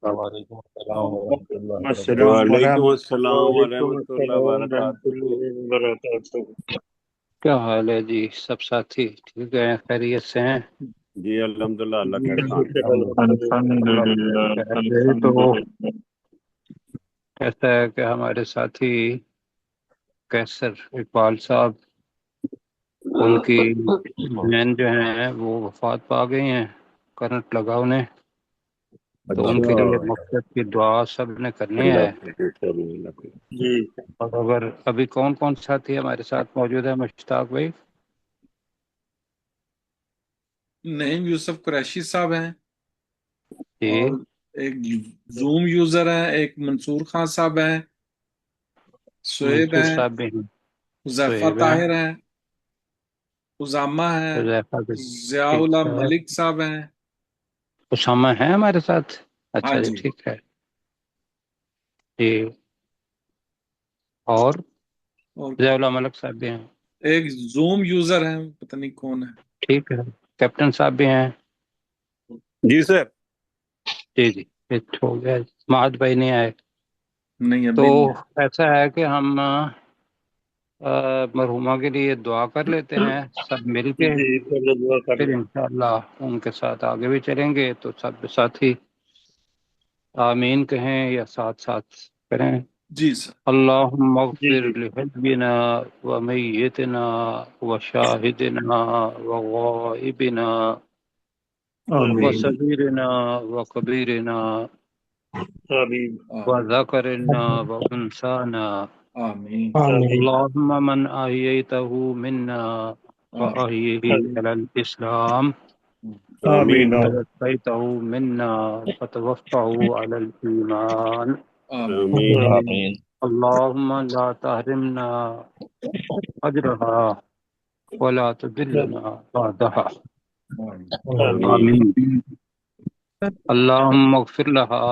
وعلیکم السلام ورحمۃ اللہ السلام وبرکاتہ۔ وعلیکم ورحمۃ السلام وعلیکم ورحمۃ اللہ السلام ورحمۃ وبرکاتہ۔ اللہ وبرکاتہ۔ کیا حال ہے جی؟ سب ساتھی ٹھیک ہے؟ خیریت سے ہیں؟ جی الحمدللہ، اللہ کا جی احسان ہے۔ شکر الحمد اللہ للہ خیر کرے۔ تو الحمد للہ۔ کہتا ہے کہ ہمارے ساتھی کیسر اقبال صاحب، ان کی بہن جو ہیں وہ وفات پا گئی ہیں، کرنٹ لگا انہیں، تو ان کے اچھا، لیے مقصد کی دعا سب نے کرنی اللہ ہے۔ خیر، اللہ خیر۔ جی اور اگر ابھی کون کون ساتھی ہمارے ساتھ موجود ہے مشتاق بھائی؟ نعیم یوسف قریشی صاحب ہیں، جی، اور ایک زوم یوزر ہیں، ایک منصور خان صاحب ہیں، سہیب منصور ہیں، صاحب بھی ہیں، حذیفہ سہیب ہیں، طاہر ہیں، اسامہ ہیں، حذیفہ بھی، ضیاء ٹھیک اللہ ہے۔ ملک صاحب ہیں۔ اسامہ ہے ہمارے ساتھ؟ ہاں اچھا جی، جی، ٹھیک ہے جی۔ اور اور ضیاء اللہ ملک صاحب بھی ہیں، ایک زوم یوزر ہیں، پتہ نہیں کون ہے۔ ٹھیک ہے۔ کیپٹن صاحب بھی ہیں؟ جی سر۔ جی جی، ہٹ ہو گیا۔ مہاد بھائی نہیں آئے؟ نہیں تو ابھی نہیں ہے۔ ایسا ہے کہ ہم مرحومہ کے لیے دعا کر لیتے ہیں سب مل کے، جی چلو دعا کر پھر لیں۔ انشاءاللہ ان کے ساتھ آگے بھی چلیں گے۔ تو سب ساتھی آمین کہیں یا ساتھ ساتھ کریں؟ جی سر۔ اللہم جی اغفر جی لحینا ومیتنا وشاہدنا وغائبنا آمین وصغیرنا وکبیرنا آمین وذکرنا وانسانا، آمین آمین اللهم من أحييته منا فأحيه آمین على الإسلام، ومن آمین آمین توفيته منا فتوفه على الإيمان، آمین آمین آمین آمین اللهم لا تحرمنا أجرها ولا تذلنا بعدها، آمین آمین آمین آمين. اللهم اغفر لها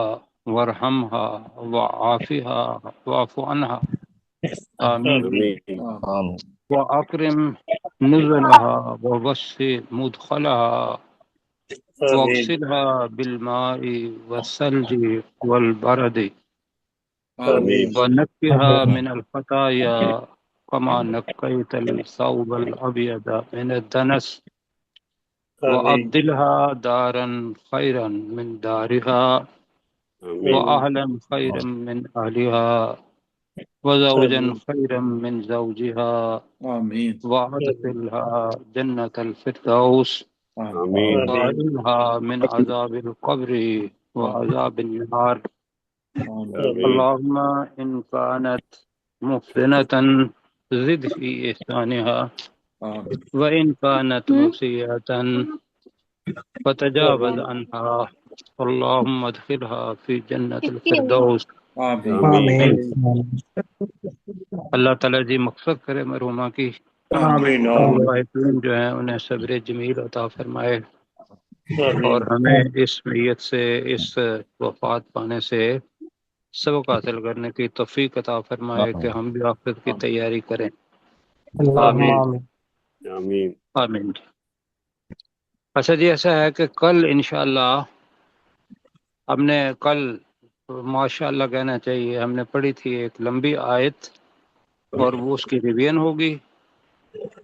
وارحمها وعافها واعف عنها، آمين. آمین آمین آمین آمین وأكرم نزلها ووسع مدخلها آمین واغسلها بالماء والثلج والبرد آمین آمین ونقها من الخطايا كما نقيت الثوب الأبيض من الدنس، آمین وأبدلها دارا خيرا من دارها آمین آمین وأهلا خيرا من أهلها وزوجا آمین خيرا من زوجها آمین وأدخلها جنة الفردوس آمین آمین آمین وأعذها من عذاب القبر وعذاب النار. آمین آمین اللهم إن كانت محسنة زد في إحسانها، آمین وإن كانت مسيئة فتجاوز آمین عنها، اللهم ادخلها في جنة الفردوس. آمین آمین آمین۔ آمین اللہ تعالیٰ جی مغفرت کرے مرحومہ کی، آمین آمین اور آمین الوارثین جو ہیں انہیں صبر جمیل عطا فرمائے، اور آمین ہمیں اس میت سے، اس وفات پانے سے سبق حاصل کرنے کی توفیق عطا فرمائے کہ ہم بھی آخرت کی تیاری کریں۔ آمین آمین آمین آمین۔ اچھا جی، ایسا ہے کہ کل انشاءاللہ ہم نے ماشاءاللہ کہنا چاہیے، ہم نے پڑھی تھی ایک لمبی آیت، اور وہ اس کی ریویژن ہوگی،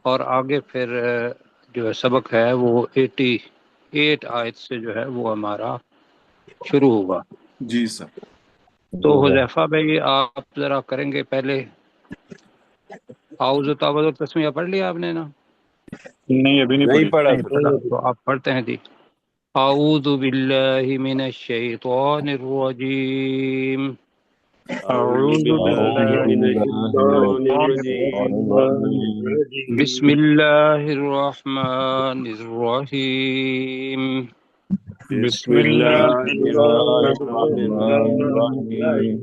اور آگے پھر جو ہے سبق ہے وہ 88 آیت سے جو ہے وہ ہمارا شروع ہوگا۔ جی سر۔ تو حذیفہ بھائی آپ ذرا کریں گے پہلے اعوذ تعوذ اور تسمیہ پڑھ لیا آپ نے نا؟ نہیں ابھی نہیں نہیں پڑھی۔ پڑھا نہیں سر۔ پڑھا تو آپ پڑھتے ہیں جی۔ اعوذ باللہ من الشیطان الرجیم، اعوذ اعوذ باللہ باللہ من من الشیطان الشیطان الرجیم۔ الرجیم، بسم اللہ الرحمن الرحیم۔ بسم بسم اللہ اللہ الرحمن الرحیم۔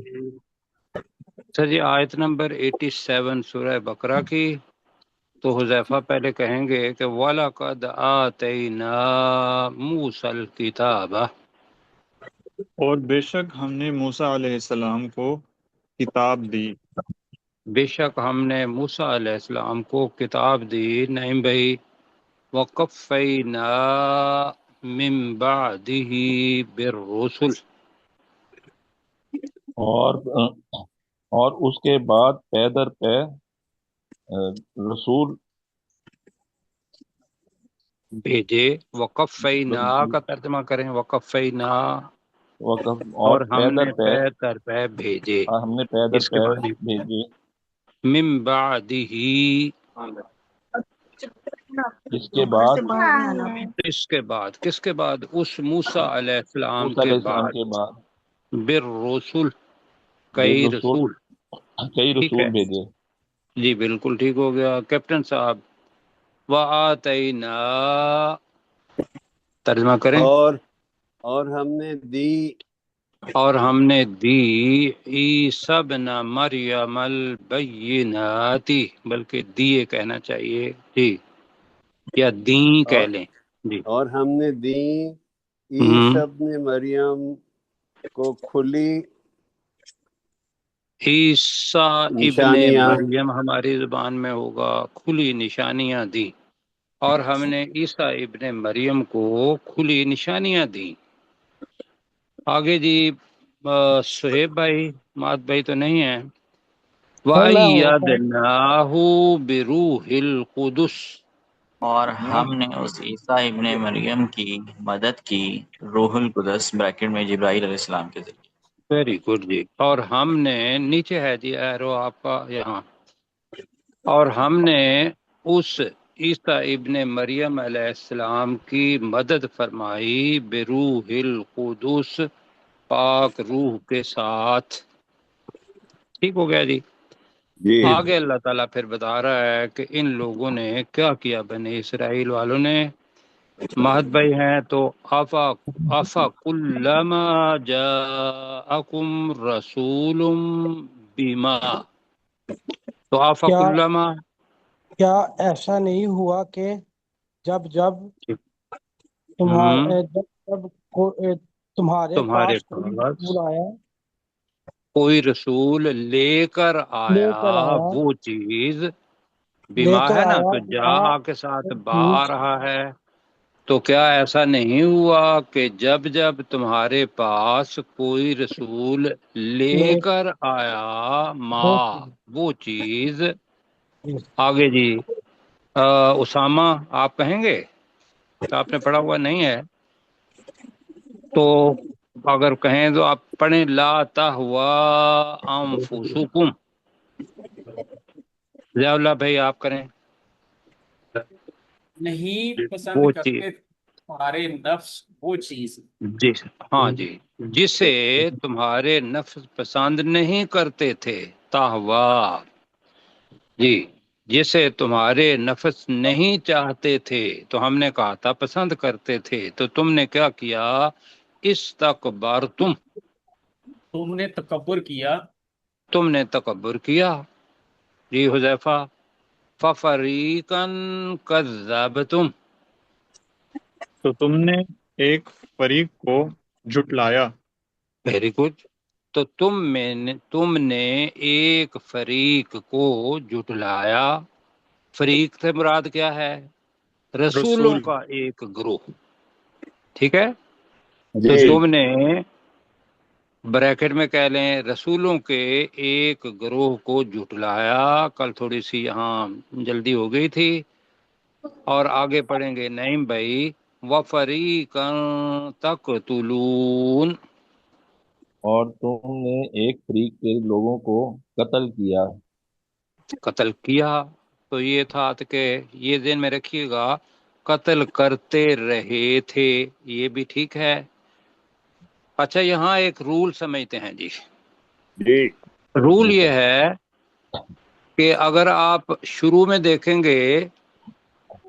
اچھا جی، آیت نمبر 87 سورہ بقرہ کی۔ تو حذیفہ پہلے کہیں گے کہ وَلَقَدْ آتَيْنَا مُوسَى الْكِتَابَ، اور بے شک ہم نے موسیٰ علیہ السلام کو کتاب دی، بے شک ہم نے موسیٰ علیہ السلام کو کتاب دی۔ نعیم بھائی، وَقَفَّيْنَا مِن بَعْدِهِ بِالرُّسُلِ، اور اور اس کے بعد پے در پے رسول بھیجے، وقفینا کا ترجمہ کریں، وقفینا، وقف اور اور پے ہم در نے پے پے در پے بھیجے، ہم نے پے در اس کے پے بعد بھیجے من بعدہ، اس کے بعد اس کے بعد، کس کے بعد؟ اس موسیٰ علیہ السلام موسیٰ کے علیہ السلام بعد، کے بعد بالرسول، کئی بالرسول رسول، کئی ٹھیک ہے رسول بھیجے. جی، بالکل ٹھیک ہو گیا کیپٹن صاحب۔ وَآتَيْنَا، ترجمہ کریں۔ اور ہم نے دی اور ہم نے دی عیسیٰ ابن مریم البینات، بلکہ دیے کہنا چاہیے جی، یا دیں کہہ اور لیں جی۔ اور ہم نے دی ہم، عیسی ابن مریم کو کھلی عیسیٰ ابن نشانیاں، مریم ہماری زبان میں ہوگا کھلی نشانیاں دی، اور ہم نے عیسیٰ ابن مریم کو کھلی نشانیاں دی۔ آگے جی، سہیب بھائی، مات بھائی تو نہیں ہیں۔ میں ہوں سر۔ وَأَيَّدْنَاهُ بِرُوحِ الْقُدُسِ، اور ہم نے اس عیسیٰ ابن مریم کی مدد کی روح القدس بریکٹ میں جبرائیل علیہ السلام کے ذریعے۔ ویری گڈ جی۔ اور ہم نے، نیچے ہے جی ایرو آپ کا یہاں، اور ہم نے اس عیسیٰ ابن مریم علیہ السلام کی مدد فرمائی بروح القدس، پاک روح کے ساتھ۔ ٹھیک ہو گیا جی۔ جی آگے اللہ تعالیٰ پھر بتا رہا ہے کہ ان لوگوں نے کیا کیا، بنی اسرائیل والوں نے۔ مہد بھائی ہیں تو آفا کلما جاءکم رسول بما، تو آفا کیا کلما، ایسا نہیں ہوا کہ جب ہم، تمہارے تمہارے پاس کوئی پاس رسول آیا، کوئی رسول لے کر لے آیا کر آیا وہ چیز، لے بما کر ہے نا آیا تو جا وہ کے ساتھ با چیز، آ رہا ہے، تو کیا ایسا نہیں ہوا کہ جب جب تمہارے پاس کوئی رسول لے لے کر آیا وہ ما، چیز، وہ چیز۔ جی۔ آگے جی، اسامہ آپ کہیں گے کہ آپ نے پڑھا ہوا نہیں ہے، تو اگر کہیں تو آپ پڑھیں لا تہوا انفسکم، ضیاء اللہ بھائی آپ کریں۔ نہیں پسند وہ چیز، کرتے تمہارے نفس وہ چیز، جی ہاں جی، جسے تمہارے نفس پسند نہیں کرتے تھے، تہوا جی، جسے تمہارے نفس نہیں چاہتے تھے، تو ہم نے کہا تھا پسند کرتے تھے، تو تم نے کیا کیا، استکبرتم، تم نے تکبر کیا، تم نے تکبر کیا جی حذیفہ، ففریقا کذبتم، تو تم نے ایک فریق کو جھٹلایا، ویری گڈ، تو تم نے ایک فریق کو جھٹلایا، فریق سے مراد کیا ہے، رسولوں رسول، کا ایک گروہ، ٹھیک ہے، تو جی تم نے بریکٹ میں کہہ لیں رسولوں کے ایک گروہ کو جھٹلایا، کل تھوڑی سی یہاں جلدی ہو گئی تھی، اور آگے پڑھیں گے نعیم بھائی، وَفَرِيقًا تَقْتُلُونَ، اور تم نے ایک فریق کے لوگوں کو قتل کیا. قتل کیا، تو یہ تھا کہ یہ ذہن میں رکھیے گا، قتل کرتے رہے تھے، یہ بھی ٹھیک ہے۔ اچھا یہاں ایک رول سمجھتے ہیں جی، جی رول یہ ہے کہ اگر آپ شروع میں دیکھیں گے،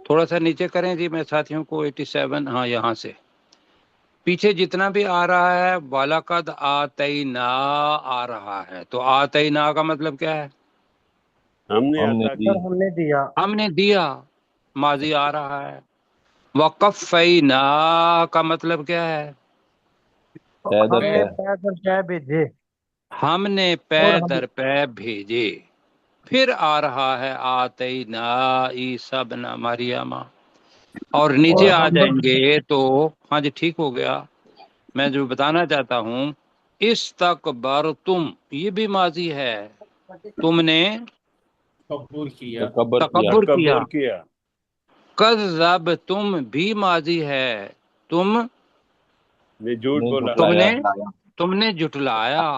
تھوڑا سا نیچے کریں جی میں ساتھیوں کو، 87، ہاں یہاں سے پیچھے جتنا بھی آ رہا ہے وَلَقَدْ آتَيْنَا آ رہا ہے، تو آتَيْنَا کا مطلب کیا ہے، ہم نے ہم نے عطا دی. سر ہم نے دیا، ہم نے دیا، ماضی آ رہا ہے۔ وَقَفَّيْنَا کا مطلب کیا ہے، پے در ہم پے نے پے در پے بھیجے، ہم نے پے اور ہم در پے بھیجے۔ پھر آ رہا ہے آتینا عیسیٰ ابن مریم، اور نیچے اور آ ہم جائیں گے تو، ہاں جی ٹھیک ہو گیا، میں جو بتانا چاہتا ہوں استکبرتم یہ بھی ماضی ہے، تم نے قبول کیا تکبر کیا، تکبر کیا، تکبر کیا، کذبتم بھی ماضی ہے، تم نے جھوٹ نے بولا، تم جھٹلایا، نے تم نے جھٹلایا۔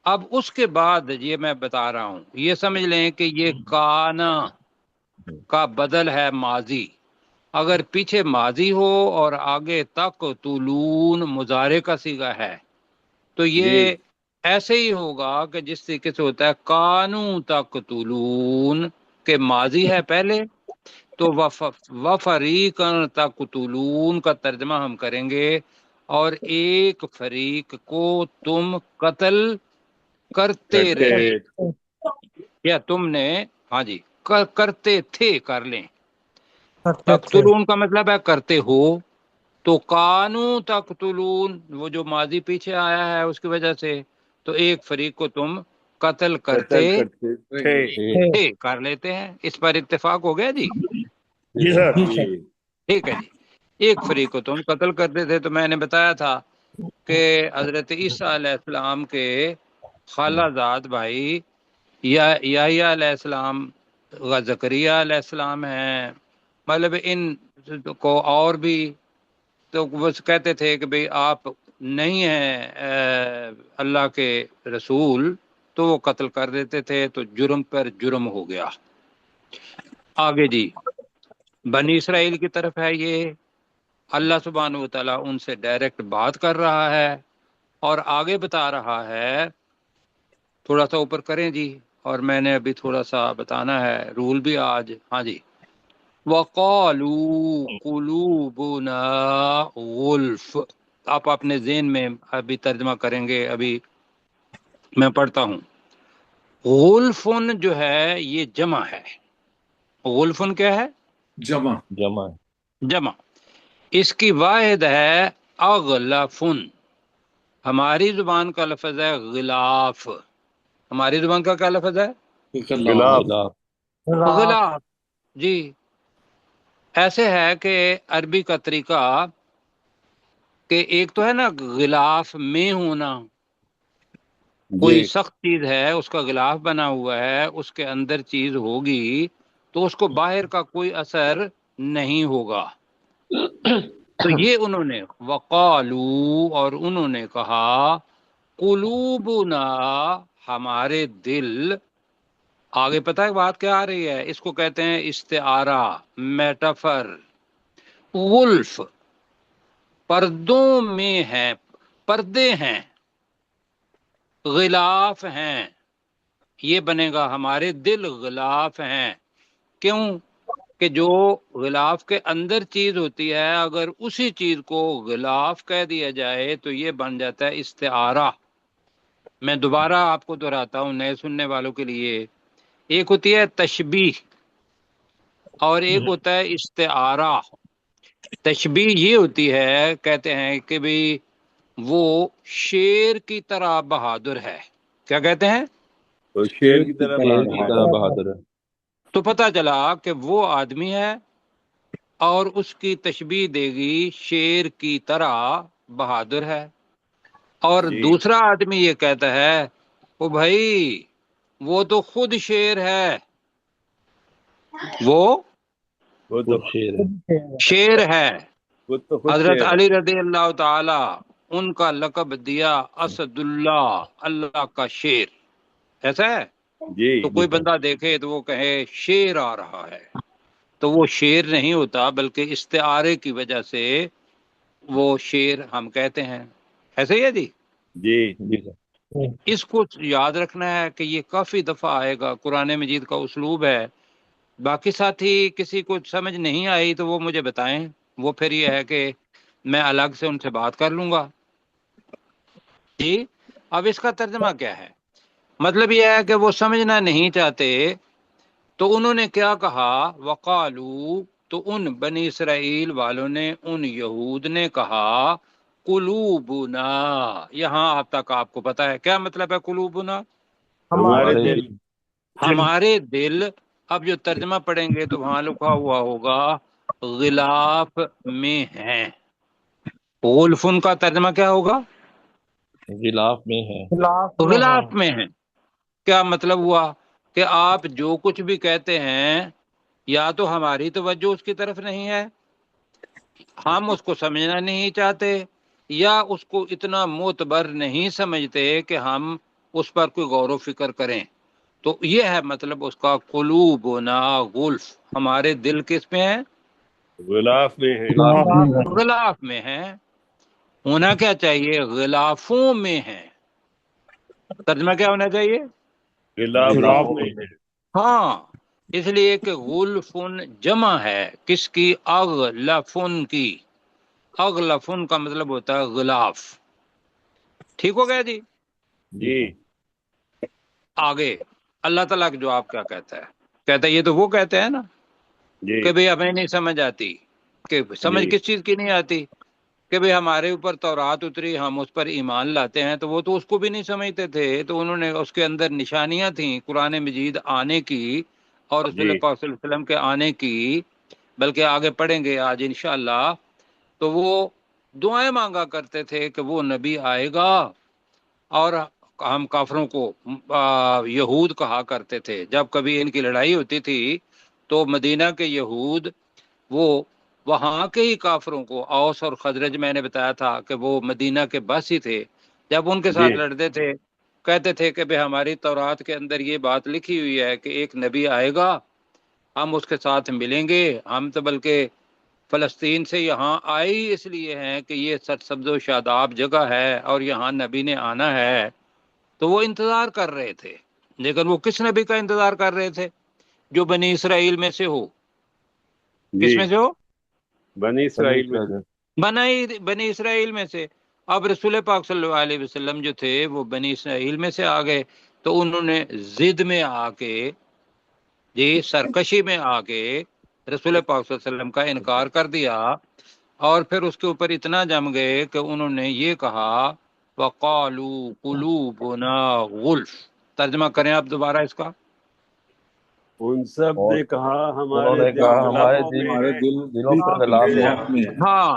اب اس کے بعد یہ میں بتا رہا ہوں، یہ سمجھ لیں کہ یہ کانا کا بدل ہے ماضی۔ اگر پیچھے ماضی ہو اور آگے تک طولون مضارع کا صیغہ ہے تو جی یہ ایسے ہی ہوگا کہ جس طریقے سے ہوتا ہے کانو تک طولون کہ ماضی ہے پہلے، تو وفریقن تقتلون کا ترجمہ ہم کریں گے اور ایک فریق کو تم قتل کرتے کرتے رہے، یا تم نے، ہاں جی، کرتے تھے، کر لیں، کرتے تھے۔ تقتلون کا مطلب ہے کرتے ہو، تو کانو تقتلون وہ جو ماضی پیچھے آیا ہے اس کی وجہ سے، تو ایک فریق کو تم قتل کرتے قتل کرتے تھے، تھے، کر لیتے ہیں، اس پر اتفاق ہو گیا جی، جی سر جی جی سر۔ ٹھیک ہے جی۔ ایک فریق کو تم قتل کرتے تھے، تو میں نے بتایا تھا کہ حضرت عیسیٰ علیہ السلام کے خالہ زاد بھائی یحییٰ علیہ السلام و زکریہ علیہ السلام ہیں، مطلب ان کو اور بھی، تو وہ کہتے تھے کہ بھئی آپ نہیں ہیں اللہ کے رسول، تو وہ قتل کر دیتے تھے، تو جرم پر جرم ہو گیا۔ آگے جی، بنی اسرائیل کی طرف ہے یہ، اللہ سبحانہ و تعالیٰ ان سے ڈائریکٹ بات کر رہا ہے اور آگے بتا رہا ہے، تھوڑا سا اوپر کریں جی، اور میں نے ابھی تھوڑا سا بتانا ہے رول بھی آج، ہاں جی، وَقَالُوا قُلُوبُنَا غُلْفٌ، آپ اپنے ذہن میں ابھی ترجمہ کریں گے، ابھی میں پڑھتا ہوں۔ غلفن جو ہے یہ جمع ہے، غلفن کیا ہے؟ جمع، جمع، جمع۔ اس کی واحد ہے اغلفن، ہماری زبان کا لفظ ہے غلاف، ہماری زبان کا کیا لفظ ہے؟ غلاف، غلاف، غلاف، غلاف۔ غلاف، جی۔ ایسے ہے کہ عربی کا طریقہ کہ ایک تو ہے نا غلاف میں ہونا، کوئی جی سخت چیز ہے اس کا غلاف بنا ہوا ہے، اس کے اندر چیز ہوگی تو اس کو باہر کا کوئی اثر نہیں ہوگا، تو یہ انہوں نے وقالو، اور انہوں نے کہا قلوبنا، ہمارے دل، آگے پتہ ہے بات کیا آ رہی ہے، اس کو کہتے ہیں استعارہ، میٹافر، ولف، پردوں میں ہیں، پردے ہیں، غلاف ہیں، یہ بنے گا ہمارے دل غلاف ہیں۔ کیوں کہ جو غلاف کے اندر چیز ہوتی ہے اگر اسی چیز کو غلاف کہہ دیا جائے تو یہ بن جاتا ہے استعارہ۔ میں دوبارہ آپ کو دہراتا ہوں نئے سننے والوں کے لیے، ایک ہوتی ہے تشبیہ اور ایک ہوتا ہے استعارہ۔ تشبیہ یہ ہوتی ہے، کہتے ہیں کہ بھی وہ شیر کی طرح بہادر ہے، کیا کہتے ہیں؟ وہ شیر شیر کی کی طرح طرح شیر کی بہادر طرح ہے، بہادر ہے، تو پتہ چلا کہ وہ آدمی ہے اور اس کی تشبیہ دے گی شیر کی طرح بہادر ہے، اور جی دوسرا آدمی یہ کہتا ہے وہ بھائی وہ تو خود شیر ہے، وہ وہ تو خود شیر ہے، شیر ہے۔ وہ تو خود حضرت شیر ہے، علی رضی اللہ تعالی ان کا لقب دیا اسد اللہ، اللہ کا شیر، ایسا ہے؟ جی تو جی کوئی سر، بندہ دیکھے تو وہ کہے شیر آ رہا ہے، تو وہ شیر نہیں ہوتا بلکہ استعارے کی وجہ سے وہ شیر ہم کہتے ہیں، ایسے ہی ہے جی۔ جی جی سر، اس کو یاد رکھنا ہے کہ یہ کافی دفعہ آئے گا، قرآن مجید کا اسلوب ہے۔ باقی ساتھی کسی کو سمجھ نہیں آئی تو وہ مجھے بتائیں، وہ پھر یہ ہے کہ میں الگ سے ان سے بات کر لوں گا جی۔ اب اس کا ترجمہ کیا ہے؟ مطلب یہ ہے کہ وہ سمجھنا نہیں چاہتے، تو انہوں نے کیا کہا، وقالو، تو ان بنی اسرائیل والوں نے، ان یہود نے کہا قلوبنا، یہاں آپ تک آپ کو پتا ہے کیا مطلب ہے قلوبنا؟ ہمارے ہمارے دل، دل۔ ہمارے دل۔ اب جو ترجمہ پڑھیں گے تو وہاں لکھا ہوا ہوگا غلاف میں ہیں، غلفن کا ترجمہ کیا ہوگا؟ غلاف میں ہے، غلاف میں ہیں۔ کیا مطلب ہوا کہ آپ جو کچھ بھی کہتے ہیں یا تو ہماری توجہ اس کی طرف نہیں ہے، ہم اس کو سمجھنا نہیں چاہتے، یا اس کو اتنا معتبر نہیں سمجھتے کہ ہم اس پر کوئی غور و فکر کریں۔ تو یہ ہے مطلب اس کا قلوبنا غلف، ہمارے دل کس میں ہے؟ غلاف میں ہے، غلاف میں ہے۔ ہونا کیا چاہیے؟ غلافوں میں ہے۔ ترجمہ کیا ہونا چاہیے؟ غلاف میں ہے۔ ہاں، اس لیے کہ غلفن جمع ہے کس کی؟ اغلفن کی۔ اغلفن کا مطلب ہوتا ہے غلاف۔ ٹھیک ہو گیا جی؟ جی آگے اللہ تعالیٰ کا جواب کیا کہتا ہے؟ کہتا ہے یہ تو وہ کہتے ہیں نا جی کہ بھئی ہمیں نہیں سمجھ آتی، کہ سمجھ جی کس چیز کی نہیں آتی؟ کہ بھئی ہمارے اوپر تورات اتری، ہم اس پر ایمان لاتے ہیں، تو وہ تو اس کو بھی نہیں سمجھتے تھے، تو انہوں نے اس کے اندر نشانیاں تھیں قرآن مجید آنے کی اور رسول جی پاک صلی اللہ علیہ وسلم کے آنے کی، بلکہ آگے پڑھیں گے آج انشاءاللہ۔ تو وہ دعائیں مانگا کرتے تھے کہ وہ نبی آئے گا، اور ہم کافروں کو یہود کہا کرتے تھے۔ جب کبھی ان کی لڑائی ہوتی تھی تو مدینہ کے یہود وہ وہاں کے ہی کافروں کو، اوس اور خزرج، میں نے بتایا تھا کہ وہ مدینہ کے بس ہی تھے، جب ان کے جی ساتھ لڑتے تھے کہتے تھے کہ بھئی ہماری تورات کے اندر یہ بات لکھی ہوئی ہے کہ ایک نبی آئے گا، ہم اس کے ساتھ ملیں گے، ہم تو بلکہ فلسطین سے یہاں آئے ہی اس لیے ہیں کہ یہ سرسبز و شاداب جگہ ہے اور یہاں نبی نے آنا ہے۔ تو وہ انتظار کر رہے تھے، لیکن وہ کس نبی کا انتظار کر رہے تھے؟ جو بنی اسرائیل میں سے ہو۔ کس جی میں سے ہو؟ بنی اسرائیل میں سے۔ بنی اسرائیل میں سے۔ اب رسول پاک صلی اللہ علیہ وسلم جو تھے وہ بنی اسرائیل میں سے آ گئے، تو انہوں نے ضد میں آ کے، جی سرکشی میں آ کے رسول پاک صلی اللہ علیہ وسلم کا انکار کر دیا، اور پھر اس کے اوپر اتنا جم گئے کہ انہوں نے یہ کہا وَقَالُوا قُلُوبُنَا غُلْفٌ۔ ترجمہ کریں آپ دوبارہ اس کا۔ ان سب اور نے کہا انہوں ہمارے نے دل کہا ہمارے غلافوں دل میں ہمارے ہیں۔ دلوں پر غلاف ہے۔ غلاف میں ہے۔ ہاں،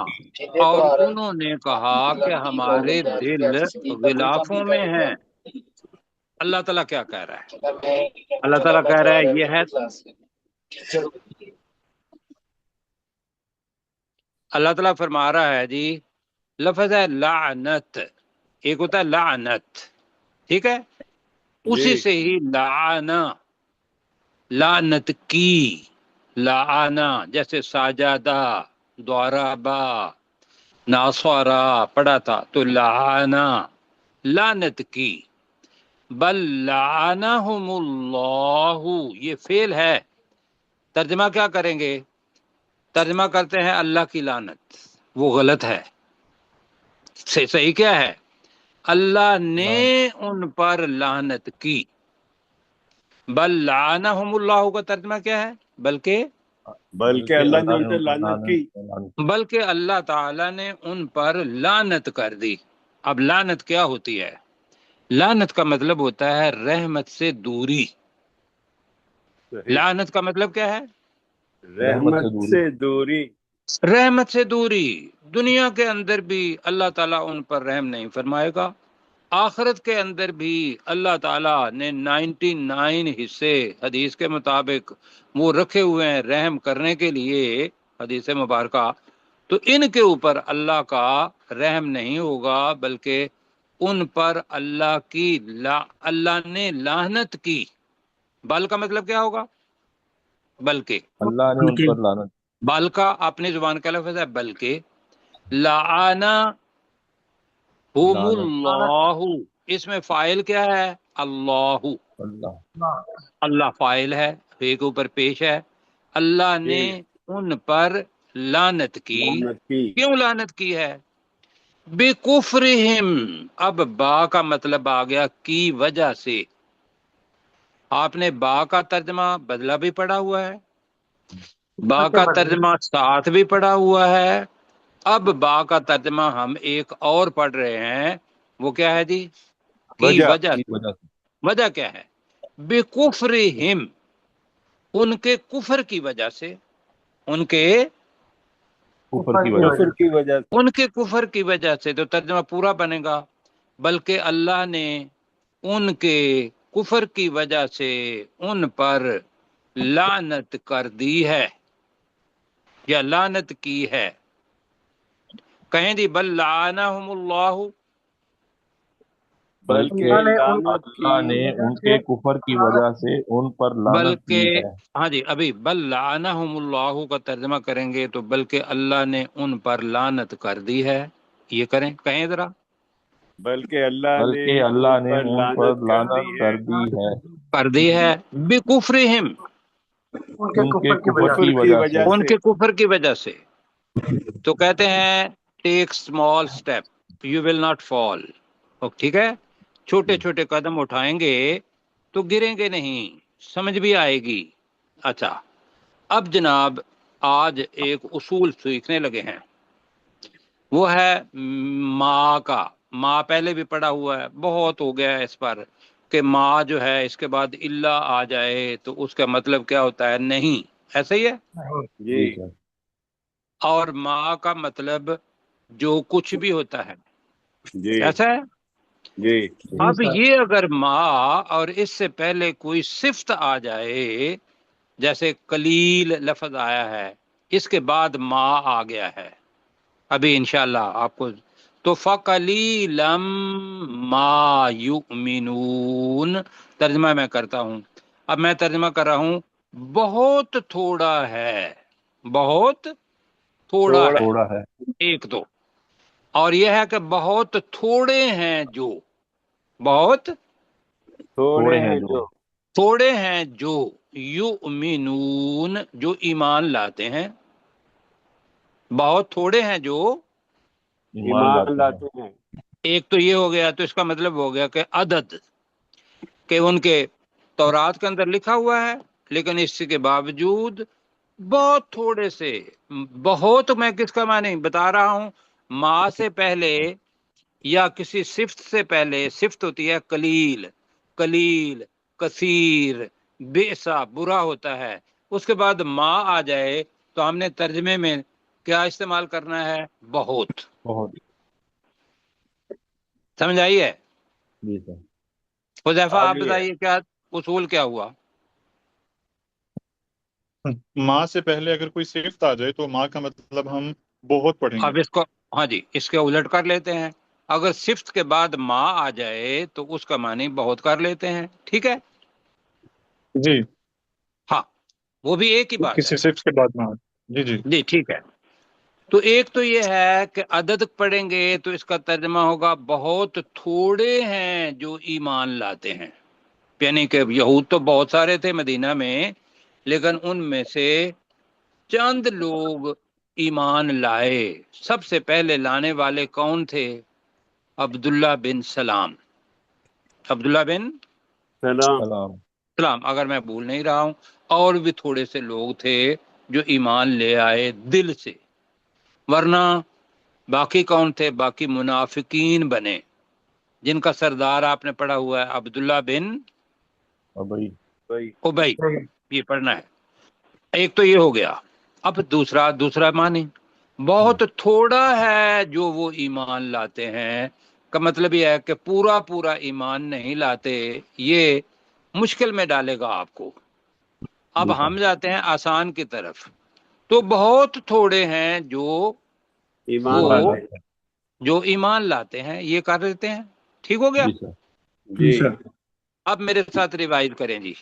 اور انہوں نے کہا کہ ہمارے دل غلافوں میں ہیں۔ اللہ تعالیٰ کیا کہہ رہا ہے؟ اللہ تعالیٰ کہہ رہا ہے یہ ہے، اللہ تعالیٰ فرما رہا ہے جی، لفظ ہے لعنت، ایک ہوتا ہے لعنت، ٹھیک ہے، اسی جی سے ہی لعنا، لعنت کی، لعنا جیسے ساجادہ، ضربا، ناصرہ پڑھا تھا، تو لعنا لعنت کی، بل لعنہم اللہ، یہ فعل ہے۔ ترجمہ کیا کریں گے؟ ترجمہ کرتے ہیں اللہ کی لعنت، وہ غلط ہے۔ صحیح کیا ہے؟ اللہ نے ان پر لعنت کی۔ بل لعنہم اللہ کا ترجمہ کیا ہے؟ بلکہ اللہ نے ان پہ لعنت کی۔ بلکہ اللہ تعالیٰ نے ان پر لعنت کر دی۔ اب لعنت کیا ہوتی ہے؟ لعنت کا مطلب ہوتا ہے رحمت سے دوری۔ صحیح، لعنت کا مطلب کیا ہے؟ رحمت سے دوری۔ رحمت سے دوری۔ دنیا کے اندر بھی اللہ تعالیٰ ان پر رحم نہیں فرمائے گا، آخرت کے اندر بھی اللہ تعالیٰ نے 99 حصے حدیث کے مطابق وہ رکھے ہوئے ہیں رحم کرنے کے لیے، حدیث مبارکہ، تو ان کے اوپر اللہ کا رحم نہیں ہوگا، بلکہ ان پر اللہ نے لعنت کی۔ بل کا مطلب کیا ہوگا؟ بلکہ، اللہ نے ان پر لعنت، بل کا اپنی زبان کا لفظ ہے بلکہ، لعنا ہم اللہ، اس میں فاعل کیا ہے؟ اللہ، اللہ فاعل ہے، ایک اوپر پیش ہے، اللہ نے ان پر لعنت کی۔ کیوں لعنت کی ہے؟ بِکُفْرِہِمْ، اب با کا مطلب آ گیا کی وجہ سے۔ آپ نے با کا ترجمہ بدلہ بھی پڑھا ہوا ہے، با کا ترجمہ ساتھ بھی پڑھا ہوا ہے، اب با کا ترجمہ ہم ایک اور پڑھ رہے ہیں، وہ کیا ہے جی؟ کی وجہ سے۔ وجہ کیا ہے؟ بِکُفْرِہِمْ، ان کے کفر کی وجہ سے، ان کے کفر کی وجہ سے، کی وجہ سے۔ ان کے کفر کی وجہ سے۔ تو ترجمہ پورا بنے گا بلکہ اللہ نے ان کے کفر کی وجہ سے ان پر لعنت کر دی ہے یا لعنت کی ہے. کہیں جی بل لعنہم اللہ، بلکہ لعنت اللہ نے ان کے کفر کی وجہ سے ان پر لعنت کی بلکہ ہے. ہاں جی ابھی بل لعنہم اللہ کا ترجمہ کریں گے تو بلکہ اللہ نے ان پر لعنت کر دی ہے. یہ کریں، کہیں ذرا. بلکہ اللہ نے ان پر لعنت کر دی ہے کر دی ہے بکفرہم، ان کے کفر کی وجہ سے. ان کے کفر کی وجہ سے. تو کہتے ہیں take small step you will not fall. ٹھیک ہے، چھوٹے چھوٹے قدم اٹھائیں گے تو گریں گے نہیں، سمجھ بھی آئے گی. اچھا، اب جناب آج ایک اصول سیکھنے لگے ہیں، وہ ہے ما کا. ما پہلے بھی پڑھا ہوا ہے، بہت ہو گیا ہے اس پر کہ ما جو ہے اس کے بعد اللہ آ جائے تو اس کا مطلب کیا ہوتا ہے؟ نہیں. ایسا ہی ہے. جی اور ما کا مطلب جو کچھ بھی ہوتا ہے، جی ایسا ہے. جی اب یہ اگر ما اور اس سے پہلے کوئی صفت آ جائے، جیسے قلیل لفظ آیا ہے، اس کے بعد ما آ گیا ہے ابھی انشاءاللہ آپ کو، تو فَقَلِيلًا مَا يُؤْمِنُونَ ترجمہ میں کرتا ہوں. اب میں ترجمہ کر رہا ہوں، بہت تھوڑا ہے، بہت تھوڑا ہے. تھوڑا ہے. ایک تو، اور یہ ہے کہ بہت تھوڑے ہیں جو، بہت تھوڑے ہیں جو تھوڑے ہیں جو یؤمنون جو ایمان لاتے ہیں. بہت تھوڑے ہیں جو ایمان لاتے ہیں. ایک تو یہ ہو گیا، تو اس کا مطلب ہو گیا کہ عدد، کہ ان کے تورات کے اندر لکھا ہوا ہے لیکن اس کے باوجود بہت تھوڑے سے. بہت میں کس کا معنی بتا رہا ہوں، ما سے پہلے یا کسی صفت سے پہلے صفت ہوتی ہے قلیل، قلیل، کثیر، بئسا برا ہوتا ہے. اس کے بعد ما آ جائے تو ہم نے ترجمے میں کیا استعمال کرنا ہے؟ بہت. بہت. سمجھ آئی ہے؟ جی سر. حذیفہ آپ آگے ہے. بتائیے کیا اصول کیا ہوا؟ ماں سے پہلے اگر کوئی صفت آ جائے تو ماں کا مطلب ہم بہت پڑھیں گے. اب اس کو ہاں جی اس کے الٹ کر لیتے ہیں، اگر صفت کے بعد ما آ جائے تو اس کا معنی بہت کر لیتے ہیں. ٹھیک ہے، جی ہاں وہ بھی ایک ہی بات کسی ہے. صفت کے بعد ماں. جی جی جی ٹھیک ہے. تو ایک تو یہ ہے کہ عدد پڑھیں گے تو اس کا ترجمہ ہوگا بہت تھوڑے ہیں جو ایمان لاتے ہیں. یعنی کہ یہود تو بہت سارے تھے مدینہ میں، لیکن ان میں سے چند لوگ ایمان لائے. سب سے پہلے لانے والے کون تھے؟ عبداللہ بن سلام. عبداللہ بن سلام. سلام، اگر میں بھول نہیں رہا ہوں. اور بھی تھوڑے سے لوگ تھے جو ایمان لے آئے دل سے، ورنہ باقی کون تھے؟ باقی منافقین بنے، جن کا سردار آپ نے پڑھا ہوا ہے عبداللہ بن ابی. یہ پڑھنا ہے. ایک تو یہ ہو گیا. اب دوسرا معنی بہت تھوڑا ہے جو وہ ایمان لاتے ہیں کا مطلب یہ ہے کہ پورا ایمان نہیں لاتے. یہ مشکل میں ڈالے گا آپ کو. اب ہم جاتے ہیں آسان کی طرف، تو بہت تھوڑے ہیں جو ایمان لاتے ہیں. یہ کر دیتے ہیں. ٹھیک ہو گیا. جی اب میرے ساتھ ریوائز کریں جی.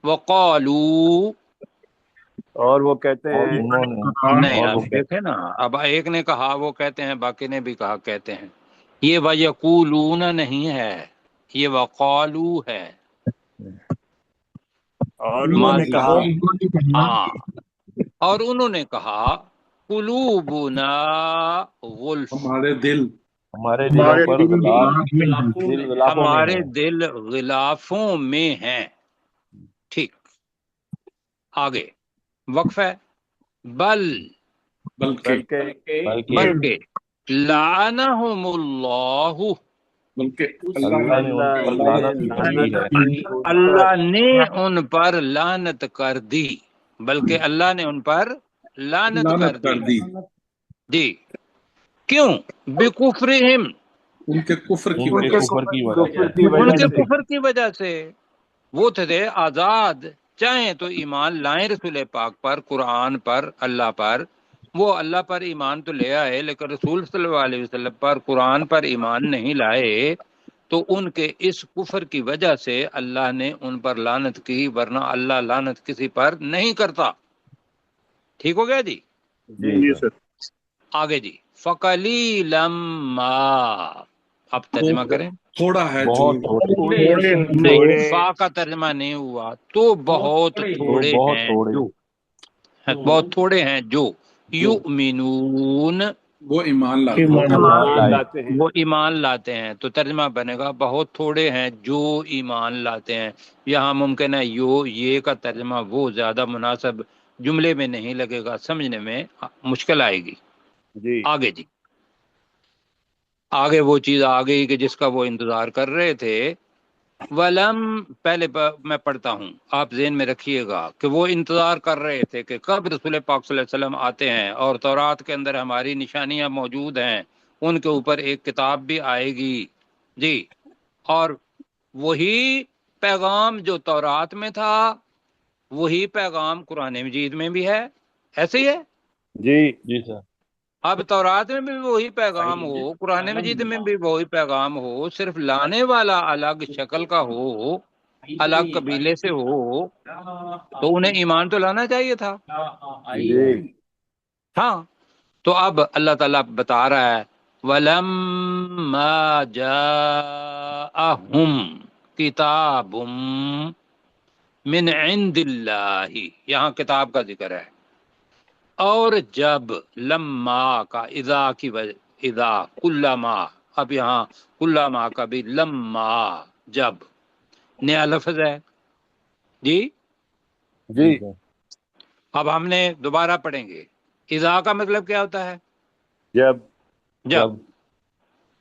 وقالو، اور وہ کہتے ہیں نہیں اب دیکھیں نا، اب ایک نے کہا وہ کہتے ہیں، باقی نے بھی کہا کہتے ہیں. یہ وَيَقُولُونَ نہیں ہے، یہ وقالو ہے. اور انہوں نے کہا ہاں، اور انہوں نے کہا قلوبنا غلف، ہمارے دل ہمارے دلوں پر ہمارے دل غلافوں میں ہیں. ٹھیک، آگے وقف ہے. بلکہ لعنہم اللہ، اللہ نے ان پر لعنت کر دی. بلکہ اللہ نے ان پر لعنت کر دی. جی کیوں؟ بکفرہم، ان کے کفر کی ان کے وجہ سے، کفر کی وجہ سے، کی ان وجہ کے سے کفر کی وجہ سے وہ تھے آزاد، چاہیں تو ایمان لائیں رسول پاک پر، قرآن پر، اللہ پر۔ وہ اللہ پر ایمان تو لے آئے لیکن رسول صلی اللہ علیہ وسلم پر، قرآن پر ایمان نہیں لائے، تو ان کے اس کفر کی وجہ سے اللہ نے ان پر لعنت کی، ورنہ اللہ لعنت کسی پر نہیں کرتا۔ ٹھیک ہو گیا جی؟ جی جی سر، سر۔ آگے جی، فَقَلِيلًا مَا، اب ترجمہ کریں۔ تھوڑا ہے جو، بہت تھوڑے، تھوڑے نہیں، تھوڑے فا کا ترجمہ نہیں ہوا، تو بہت تو تھوڑے بہت ہیں تھوڑے جو، بہت تھوڑے ہیں جو یؤمنون، وہ ایمان لاتے ہیں۔ ایمان ایمان لائے، لاتے ہیں۔ وہ ایمان لاتے ہیں، تو ترجمہ بنے گا بہت تھوڑے ہیں جو ایمان لاتے ہیں۔ یہاں ممکن ہے یہ کا ترجمہ وہ زیادہ مناسب جملے میں نہیں لگے گا، سمجھنے میں مشکل آئے گی۔ جی آگے جی، آگے وہ چیز آ گئی کہ جس کا وہ انتظار کر رہے تھے۔ ولم، پہلے میں پڑھتا ہوں، آپ ذہن میں رکھیے گا کہ وہ انتظار کر رہے تھے کہ کب رسول پاک صلی اللہ علیہ وسلم آتے ہیں، اور تورات کے اندر ہماری نشانیاں موجود ہیں، ان کے اوپر ایک کتاب بھی آئے گی جی، اور وہی پیغام جو تورات میں تھا وہی پیغام قرآن مجید میں بھی ہے، ایسے ہی ہے۔ جی جی سر، اب تورات میں بھی وہی پیغام ہو، قرآن مجید میں بھی وہی پیغام ہو، صرف لانے والا الگ شکل کا ہو، الگ قبیلے سے ہو، تو انہیں ایمان تو لانا چاہیے تھا۔ جی ہاں، تو اب اللہ تعالیٰ بتا رہا ہے وَلَمَّا جَاءَهُمْ كِتَابٌ مِّنْ عِندِ اللَّهِ، یہاں کتاب کا ذکر ہے، اور جب، لما کا اذا کی وجہ، اذا کلما، اب یہاں کلما کا بھی لما، جب نیا لفظ ہے جی۔ جی جی سر، اب ہم نے دوبارہ پڑھیں گے، اذا کا مطلب کیا ہوتا ہے؟ جب جب۔ جب،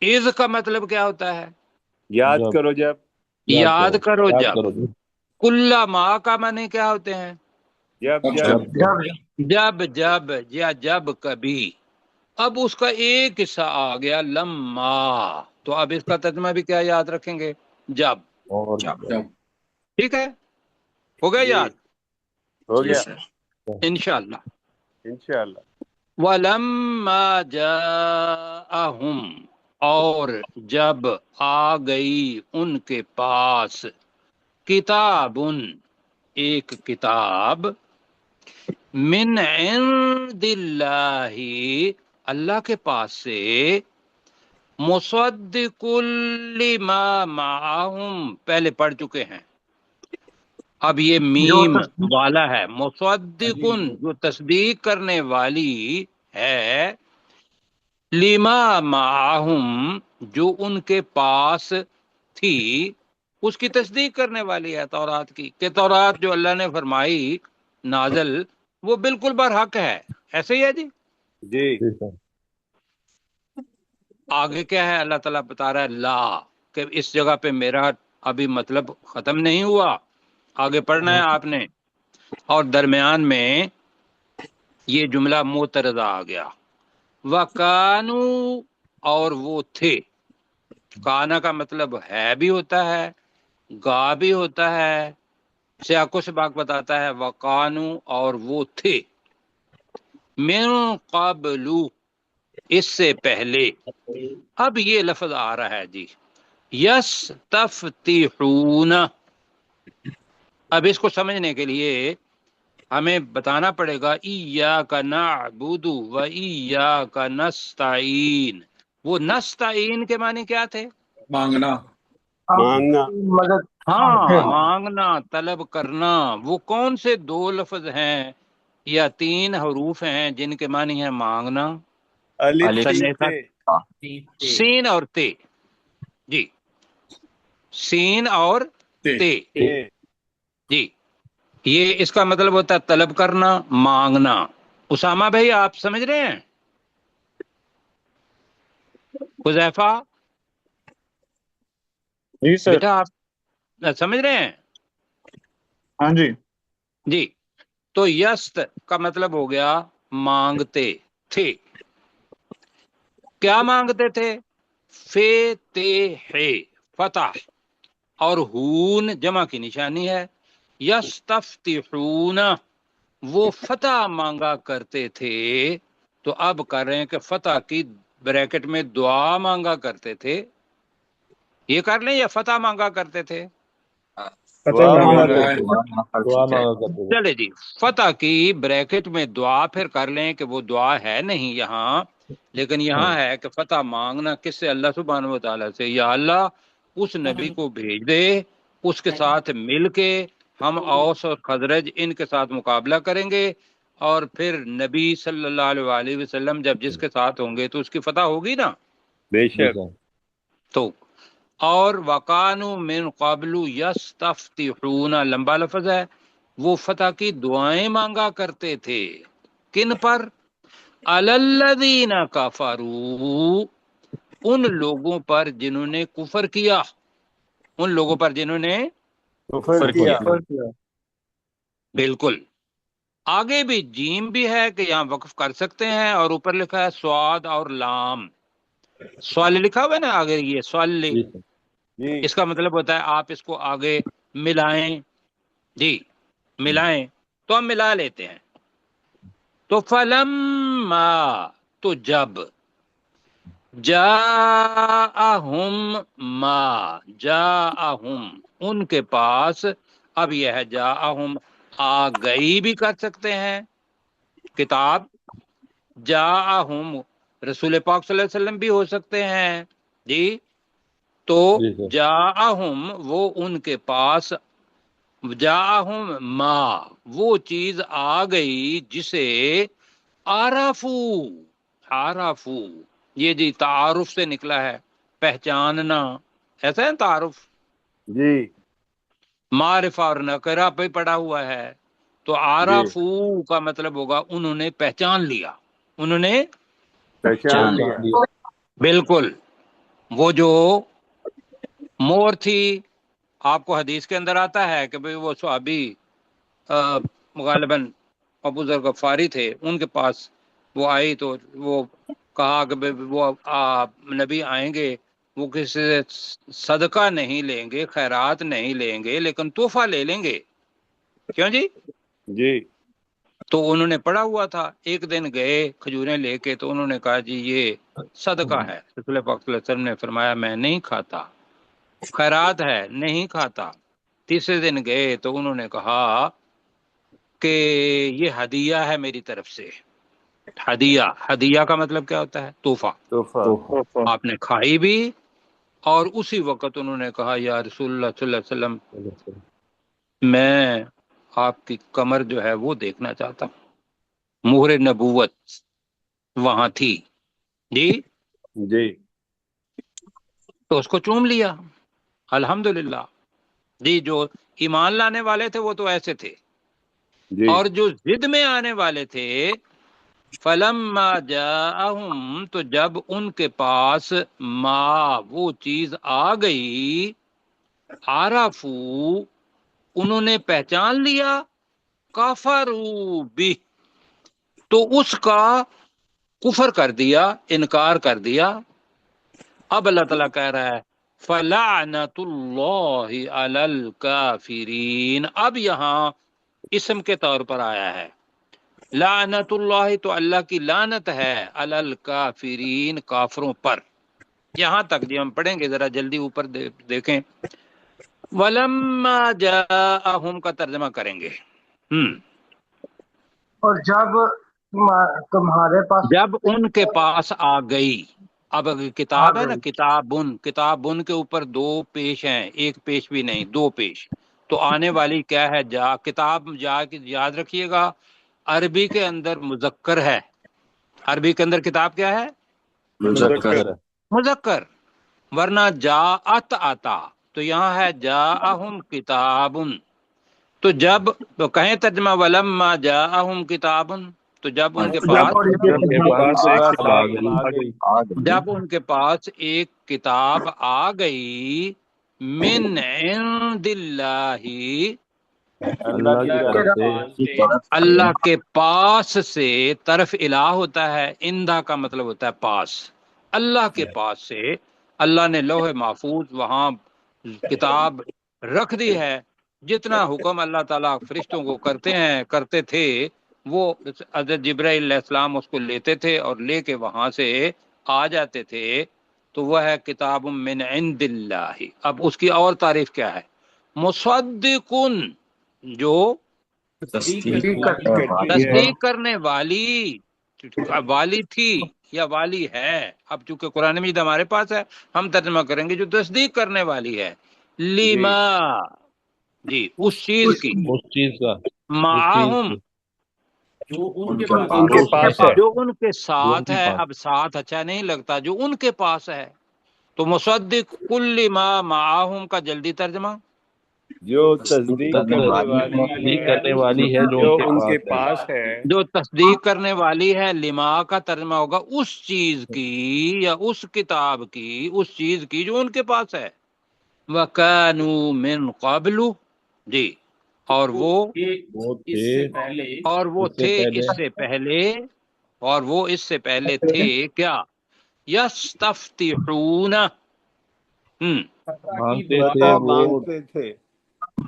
اذ کا مطلب کیا ہوتا ہے؟ یاد جب، کرو جب یاد کرو یاد جب۔ کرو جی، کلما کا معنی کیا ہوتے ہیں؟ جب جب جب جب، جب یا جب کبھی۔ اب اس کا ایک حصہ آ گیا لما، تو اب اس کا ترجمہ بھی کیا یاد رکھیں گے؟ جب۔ اور جب ٹھیک ہے، ہو گیا جی یاد ہو جی گیا سر۔ انشاءاللہ۔ انشاءاللہ۔ وَلَمَّا جَاءَهُمْ، اور جب آ گئی ان کے پاس، کتاب، ایک کتاب، من عند اللہ، اللہ کے پاس سے، مصدق لما معہم، پہلے پڑھ چکے ہیں، اب یہ میم والا ہے، مصدق جو تصدیق کرنے والی ہے، لما معہم جو ان کے پاس تھی، اس کی تصدیق کرنے والی ہے تورات کی، کہ تورات جو اللہ نے فرمائی نازل وہ بالکل برحق ہے، ایسے ہی ہے جی۔ جی جی سر، آگے کیا ہے؟ اللہ تعالیٰ بتا رہا ہے لا، کہ اس جگہ پہ میرا ابھی مطلب ختم نہیں ہوا، آگے پڑھنا ہے آپ نے، اور درمیان میں یہ جملہ معترضہ آ گیا، وَكَانُوا، اور وہ تھے، کانا کا مطلب ہے بھی ہوتا ہے، گا بھی ہوتا ہے، سیاق و سباق بتاتا ہے، وَقَانُوا، اور وہ تھے، من قبل، اس سے پہلے، اب یہ لفظ آ رہا ہے جی، یستفتحون، اب اس کو سمجھنے کے لیے ہمیں بتانا پڑے گا ایاک نعبد و ایاک نستعین، وہ نستعین کے معنی کیا تھے؟ مانگنا، مانگنا، مدد ہاں، مانگنا، طلب کرنا۔ وہ کون سے دو لفظ ہیں یا تین حروف ہیں جن کے معنی ہے مانگنا؟ الف الف سین سنیکا، تے، سین اور تے جی، سین اور تے تے تے، جی، یہ اس کا مطلب ہوتا ہے طلب کرنا، مانگنا۔ اسامہ بھائی آپ سمجھ رہے ہیں؟ حذیفہ جی سر۔ بیٹا آپ سمجھ رہے ہیں؟ ہاں جی۔ جی، تو یست کا مطلب ہو گیا مانگتے تھے۔ کیا مانگتے تھے؟ فتح اور ہون جمع کی نشانی ہے. یستفتحون وہ فتح مانگا کرتے تھے، تو اب کر رہے ہیں کہ فتح کی بریکٹ میں دعا مانگا کرتے تھے. یہ کر لیں یا فتح مانگا کرتے تھے؟ دعا مانگا مانگا ہے. کرتے دعا مانگا کرتے تھے. چلے جی، فتح کی بریکٹ میں دعا پھر کر لیں کہ وہ دعا ہے نہیں یہاں، لیکن یہاں ہے کہ فتح مانگنا کس سے؟ اللہ سبحانہ و تعالیٰ سے. یا اللہ اس نبی کو بھیج دے، اس کے ساتھ مل کے ہم اوس اور خزرج ان کے ساتھ مقابلہ کریں گے، اور پھر نبی صلی اللہ علیہ وآلہ وسلم جب جس کے ساتھ ہوں گے تو اس کی فتح ہوگی نا. بے بے شک. شک. تو اور وَقَانُوا مِن قَبْلُ يَسْتَفْتِحُونَ لمبا لفظ ہے، وہ فتح کی دعائیں مانگا کرتے تھے. کن پر؟ عَلَى الَّذِينَ كَفَرُوا ان لوگوں پر جنہوں نے کفر کیا، ان لوگوں پر جنہوں نے کفر کیا. بالکل. آگے بھی جیم بھی ہے کہ یہاں وقف کر سکتے ہیں، اور اوپر لکھا ہے سواد اور لام. سوال لکھا ہوا ہے نا آگے، یہ سوال جی سر. جی اس کا مطلب ہوتا ہے آپ اس کو آگے ملائیں. جی ملائیں، تو ہم ملا لیتے ہیں. تو فلما تو جب جاءہم ما جاءہم ان کے پاس، اب یہ ہے جاءہم آ گئی بھی کر سکتے ہیں کتاب، جاءہم رسول پاک صلی اللہ علیہ وسلم بھی ہو سکتے ہیں. جی تو جی سر. جاءہم وہ ان کے پاس، جاءہم ما وہ چیز آ گئی جسے عرفو یہ جی تعارف سے نکلا ہے، پہچاننا. ایسا ہے تعارف، جی معرفہ اور نکرہ پہ پڑا ہوا ہے. تو عرفو کا مطلب ہوگا انہوں نے پہچان لیا، انہوں نے پہچان لیا. بالکل. وہ جو مور تھی، آپ کو حدیث کے اندر آتا ہے کہ بھئی وہ صحابی غالباً ابو ذر غفاری تھے، ان کے پاس وہ آئی تو وہ کہا کہ بھئی وہ نبی آئیں گے، وہ کسی سے صدقہ نہیں لیں گے، خیرات نہیں لیں گے، لیکن تحفہ لے لیں گے. کیوں جی؟ جی تو انہوں نے پڑھا ہوا تھا. ایک دن گئے کھجوریں لے کے، تو انہوں نے کہا جی یہ صدقہ ہے. رسول پاک صلی اللہ علیہ وسلم نے فرمایا میں نہیں کھاتا. خیرات ہے، نہیں کھاتا. تیسرے دن گئے تو انہوں نے کہا کہ یہ ہدیہ ہے میری طرف سے. ہدیہ کا مطلب کیا ہوتا ہے؟ تحفہ. تحفہ. آپ نے کھائی بھی، اور اسی وقت انہوں نے کہا یا رسول اللہ صلی اللہ علیہ وسلم میں آپ کی کمر جو ہے وہ دیکھنا چاہتا ہوں. مہر نبوت وہاں تھی. جی جی تو اس کو چوم لیا. الحمدللہ. جی جو ایمان لانے والے تھے وہ تو ایسے تھے، جی اور جو ضد میں آنے والے تھے فلما جاءہم تو جب ان کے پاس ما وہ چیز آ گئی، عرفو انہوں نے پہچان لیا، کفروا بہ تو اس کا کفر کر دیا، انکار کر دیا. اب اللہ تعالیٰ کہہ رہا ہے فلعنت اللہ علی الکافرین. اب یہاں اسم کے طور پر آیا ہے لعنت اللہ، تو اللہ کی لعنت ہے علی الکافرین کافروں پر. یہاں تک جی ہم پڑھیں گے، ذرا جلدی اوپر دیکھیں. ولما جاءہم کا ترجمہ کریں گے. اور جب تمہارے پاس جب ان کے پاس آ گئی. اب کتاب ہے نا، کتابن کے اوپر دو پیش ہیں، ایک پیش بھی نہیں، دو پیش. تو آنے والی کیا ہے؟ جا. کتاب جا کی یاد رکھیے گا عربی کے اندر مذکر ہے. عربی کے اندر کتاب کیا ہے؟ مذکر. ورنہ جاءت آتا، تو یہاں ہے جاءہم کتابن. تو جب تو کہیں ترجمہ ولما جاءہم کتابن، تو جب ان کے پاس جب ان کے پاس ایک کتاب آ گئی من عند اللہ اللہ کے پاس سے. طرف الہ ہوتا ہے، اندہ کا مطلب ہوتا ہے پاس. اللہ کے پاس سے اللہ نے لوح محفوظ وہاں کتاب رکھ دی ہے، جتنا حکم اللہ تعالیٰ فرشتوں کو کرتے تھے وہ حضرت جبرائیل علیہ السلام اس کو لیتے تھے اور لے کے وہاں سے آ جاتے تھے، تو وہ ہے کتاب من عند اللہ۔ اب اس کی اور تعریف کیا ہے؟ مصدقن، جو تصدیق کرنے والی تھی یا والی ہے۔ اب چونکہ قرآن مجید ہمارے پاس ہے، ہم ترجمہ کریں گے جو تصدیق کرنے والی ہے، لیما، جی اس چیز کی، اس چیز کا، معاہم، جو ان کے ان کے پاس پاس ہے۔ جو ان کے جو ان ساتھ کے ہے۔ پاس۔ اب ساتھ اچھا نہیں لگتا، جو ان کے پاس ہے، تو مصدق کل ما معاہم کا جلدی ترجمہ، جو تصدیق کرنے والی تصدیق ہے کرنے والی ہے جو جو ان ان کے کے پاس پاس ہے۔ جو تصدیق کرنے والی ہے۔ لما کا ترجمہ ہوگا اس چیز کی یا اس کتاب کی، اس چیز کی جو ان کے پاس ہے۔ وَكَانُوا مِن قَبْلُ، جی اور وہ وہ اس تھے سے پہلے اور وہ اس سے تھے پہلے اس سے پہلے، اور وہ اس سے پہلے تھے کیا؟ یستفتحون، مانگتے تھے فتح وہ مانگتے تھے۔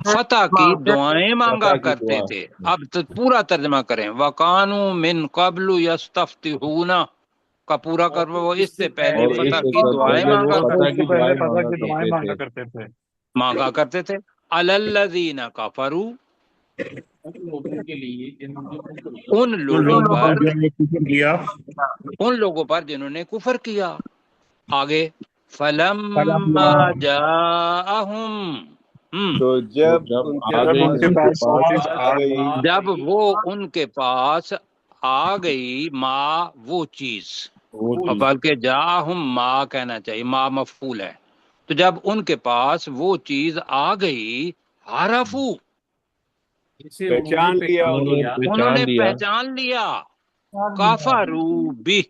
فتح کی دعائیں مانگا فتح کی کرتے دعا۔ تھے۔ اب تو پورا ترجمہ کریں، وَكَانُوا مِن قَبْلُ يَسْتَفْتِحُونَ کا پورا کر، وہ اس سے پہلے اور اس فتح سے کی دعائیں پہلے وہ مانگا فتح اس سے کی پہلے دعائیں فتح کی دعائیں مانگا کرتے تھے۔ کرتے تھے۔ عَلَى الَّذِينَ كَفَرُوا، ان لوگوں کے لیے جنہوں نے کفر کیا، ان لوگوں پر، کیا ان لوگوں پر جنہوں نے کفر کیا۔ آگے فَلَمَّا جَاءَهُمْ، تو تو جب جب ان کے آ گئی ان کے ان کے پاس پاس پاس آ گئی جب وہ ان کے پاس آ گئی، ما وہ چیز، وہ اور چیز، بلکہ جاہم ما کہنا چاہیے، ما مفعول ہے۔ تو جب ان کے پاس وہ چیز آ گئی، عرفو، جسے پہچان لیا انہوں نے لیا، پہچان لیا، کافرو بھی،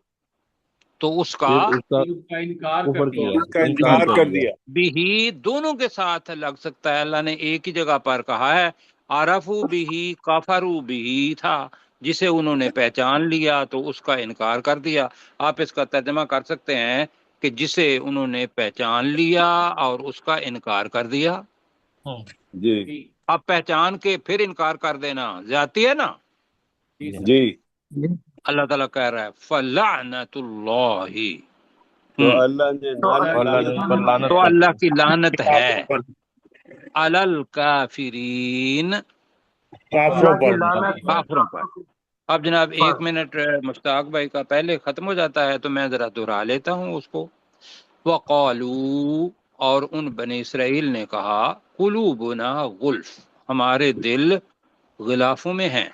تو اس کا پھر اس کا اس کا انکار کر کفر دیا، کیا، اس کا انکار کر دیا۔ بھی دونوں کے ساتھ لگ سکتا ہے، اللہ نے ایک ہی جگہ پر کہا ہے، عرفو بھی کافرو بھی تھا، جسے انہوں نے پہچان لیا تو اس کا انکار کر دیا۔ آپ اس کا ترجمہ کر سکتے ہیں کہ جسے انہوں نے پہچان لیا اور اس کا انکار کر دیا۔ جی اب پہچان کے پھر انکار کر دینا زیادتی ہے نا۔ جی۔ اللہ تعالیٰ کہہ رہا ہے فَلَعْنَةُ اللَّهِ، تو اللہ نے اللہ نے ان پر لعنت تو کر اللہ دی۔ کی لعنت ہے علی الکافرین، کافروں پر۔ اب جناب ایک منٹ مشتاق بھائی کا پہلے ختم ہو جاتا ہے تو میں ذرا دہرا لیتا ہوں اس کو۔ وقالو، اور ان بنی اسرائیل نے کہا، قلوبنا غلف، ہمارے دل غلافوں میں ہیں،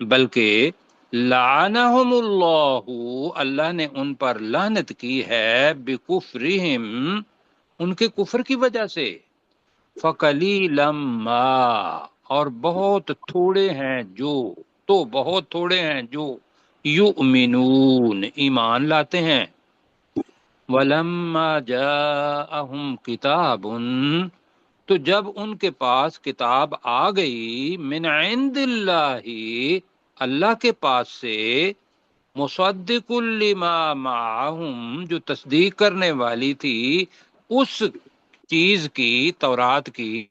بلکہ لعنہم اللہ، اللہ نے ان پر لعنت کی ہے، بکفرہم، ان کے کفر کی وجہ سے، فقلیلا ما، اور بہت تھوڑے ہیں جو، تو بہت تھوڑے ہیں جو، یؤمنون، ایمان لاتے ہیں، ولما جاءہم کتاب، تو جب ان کے پاس کتاب آ گئی، من عند اللہ، اللہ کے پاس سے، مصدق لما معہم، جو تصدیق کرنے والی تھی اس چیز کی، تورات کی،